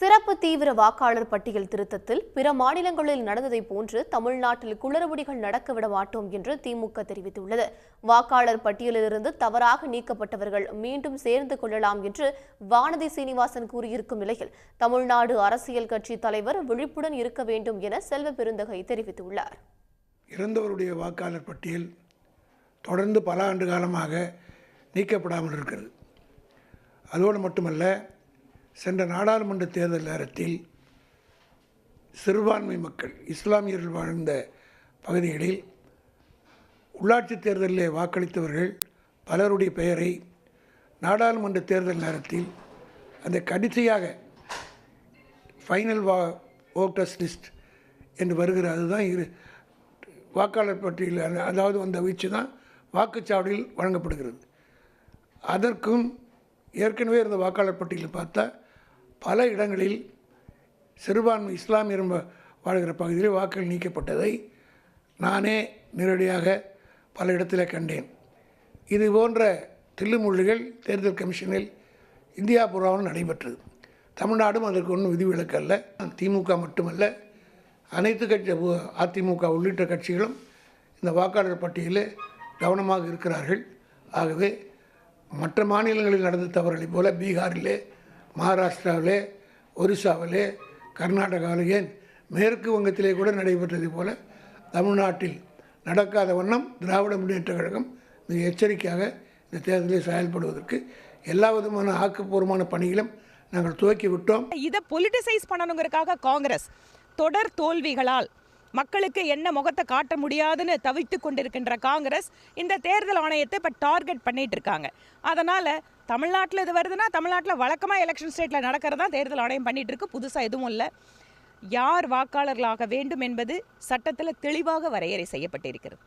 சிறப்பு தீவிர வாக்காளர் பட்டியல் திருத்தத்தில் பிற மாநிலங்களில் நடந்ததை போன்று தமிழ்நாட்டில் குளறுபடிகள் நடக்கவிட மாட்டோம் என்று திமுக தெரிவித்துள்ளது. வாக்காளர் பட்டியலிலிருந்து தவறாக நீக்கப்பட்டவர்கள் மீண்டும் சேர்ந்து கொள்ளலாம் என்று வானதி சீனிவாசன் கூறியிருக்கும் நிலையில் தமிழ்நாடு அரசியல் கட்சி தலைவர் விழிப்புடன் இருக்க வேண்டும் என செல்வ பெருந்தகை தெரிவித்துள்ளார். இறந்தவருடைய வாக்காளர் பட்டியல் தொடர்ந்து பல ஆண்டு காலமாக நீக்கப்படாமல் இருக்கிறது. அதோடு மட்டுமல்ல, சென்ற நாடாளுமன்ற தேர்தல் நேரத்தில் சிறுபான்மை மக்கள் இஸ்லாமியர்கள் வாழ்ந்த பகுதிகளில் உள்ளாட்சி தேர்தலில் வாக்களித்தவர்கள் பலருடைய பெயரை நாடாளுமன்ற தேர்தல் நேரத்தில் அந்த கடைசியாக ஃபைனல் ஓட்டர்ஸ் லிஸ்ட் என்று வருகிற அதுதான் வாக்காளர் பட்டியலில் அதாவது அந்த வீச்சு தான் வாக்குச்சாவடியில் வழங்கப்படுகிறது. அதற்கும் ஏற்கனவே இருந்த வாக்காளர் பட்டியலில் பார்த்தா பல இடங்களில் சிறுபான்மை இஸ்லாமியர் வாழ்கிற பகுதியில் வாக்குகள் நீக்கப்பட்டதை நானே நேரடியாக பல இடத்தில் கண்டேன். இது போன்ற தில்லுமுள்ளுகள் தேர்தல் கமிஷனில் இந்தியா பூராவும் நடைபெற்றது. தமிழ்நாடும் அதற்கு ஒன்றும் விதிவிலக்கல்ல. திமுக மட்டுமல்ல, அனைத்து கட்சி அதிமுக உள்ளிட்ட கட்சிகளும் இந்த வாக்காளர் பட்டியலில் கவனமாக இருக்கிறார்கள். ஆகவே மற்ற மாநிலங்களில் நடந்த தவறுகளைப் போல பீகாரிலே, மகாராஷ்டிராவிலே, ஒரிசாவிலே, கர்நாடகாவிலே, ஏன் மேற்கு வங்கத்திலே கூட நடைபெற்றதை போல தமிழ்நாட்டில் நடக்காத வண்ணம் திராவிட முன்னேற்ற கழகம் மிக எச்சரிக்கையாக இந்த தேர்தலில் செயல்படுவதற்கு எல்லா விதமான ஆக்கப்பூர்வமான பணிகளும் நாங்கள் துவக்கி விட்டோம். இதை பொலிட்டிசைஸ் பண்ணணுங்கிறதுக்காக காங்கிரஸ் தொடர் தோல்விகளால் மக்களுக்கு என்ன முகத்தை காட்ட முடியாதுன்னு தவித்து கொண்டிருக்கின்ற காங்கிரஸ் இந்த தேர்தல் ஆணையத்தை இப்போ டார்கெட் பண்ணிட்டு இருக்காங்க. அதனால் தமிழ்நாட்டில் இது வருதுன்னா தமிழ்நாட்டில் வழக்கமாக எலெக்ஷன் ஸ்டேட்டில் நடக்கிறதா தேர்தல் ஆணையம் பண்ணிட்டு இருக்கு. புதுசாக எதுவும் இல்லை. யார் வாக்காளர்களாக வேண்டும் என்பது சட்டத்தில் தெளிவாக வரையறை செய்யப்பட்டிருக்கிறது.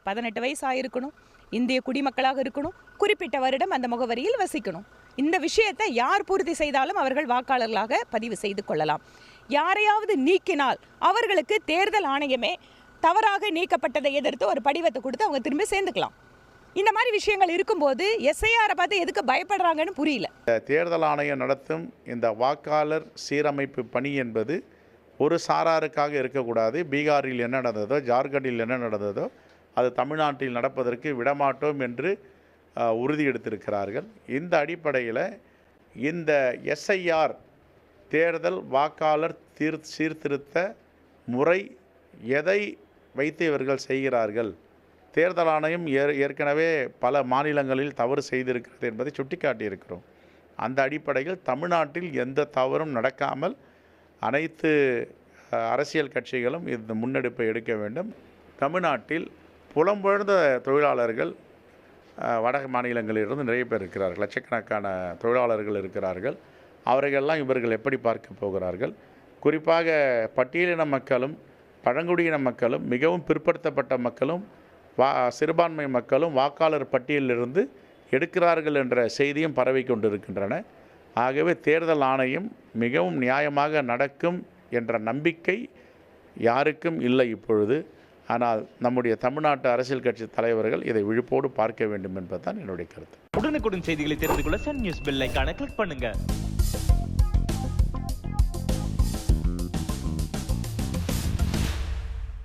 18 வயசு ஆகிருக்கணும், இந்திய குடிமக்களாக இருக்கணும், குறிப்பிட்ட வருடம் அந்த முகவரியில் வசிக்கணும். இந்த விஷயத்தை யார் பூர்த்தி செய்தாலும் அவர்கள் வாக்காளர்களாக பதிவு செய்து கொள்ளலாம். யாரையாவது நீக்கினால் அவர்களுக்கு தேர்தல் ஆணையமே தவறாக நீக்கப்பட்டதை எதிர்த்து ஒரு படிவத்தை கொடுத்து அவங்க திரும்பி சேர்ந்துக்கலாம். இந்த மாதிரி விஷயங்கள் இருக்கும்போது எஸ்ஐஆரை பார்த்து எதுக்கு பயப்படுறாங்கன்னு புரியல. தேர்தல் ஆணையம் நடத்தும் இந்த வாக்காளர் சீரமைப்பு பணி என்பது ஒரு சாராருக்காக இருக்கக்கூடாது. பீகாரில் என்ன நடந்ததோ, ஜார்க்கண்டில் என்ன நடந்ததோ அது தமிழ்நாட்டில் நடப்பதற்கு விடமாட்டோம் என்று உறுதி எடுத்திருக்கிறார்கள். இந்த அடிப்படையில் இந்த எஸ்ஐஆர் தேர்தல் வாக்காளர் சீர்திருத்த முறை எதை வைத்து இவர்கள் செய்கிறார்கள்? தேர்தல் ஆணையம் ஏற்கனவே பல மாநிலங்களில் தவறு செய்திருக்கிறது என்பதை சுட்டிக்காட்டியிருக்கிறோம். அந்த அடிப்படையில் தமிழ்நாட்டில் எந்த தவறும் நடக்காமல் அனைத்து அரசியல் கட்சிகளும் இந்த முன்னெடுப்பை எடுக்க வேண்டும். தமிழ்நாட்டில் புலம்பெயர்ந்த தொழிலாளர்கள் வட மாநிலங்களிலிருந்து நிறைய பேர் இருக்கிறார்கள். லட்சக்கணக்கான தொழிலாளர்கள் இருக்கிறார்கள். அவர்களெல்லாம் இவர்கள் எப்படி பார்க்க போகிறார்கள்? குறிப்பாக பட்டியலின மக்களும் பழங்குடியின மக்களும் மிகவும் பிற்படுத்தப்பட்ட மக்களும் சிறுபான்மை மக்களும் வாக்காளர் பட்டியலிலிருந்து எடுக்கிறார்கள் என்ற செய்தியும் பரவி கொண்டிருக்கின்றன. ஆகவே தேர்தல் ஆணையம் மிகவும் நியாயமாக நடக்கும் என்ற நம்பிக்கை யாருக்கும் இல்லை இப்பொழுது. ஆனால் நம்முடைய தமிழ்நாட்டு அரசியல் கட்சி தலைவர்கள் இதை விழிப்போடு பார்க்க வேண்டும் என்பதுதான் என்னுடைய கருத்து. உடனுக்குடன் செய்திகளை தெரிந்து கொள்ள சன் நியூஸ் பெல் ஐகானை கிளிக் பண்ணுங்க.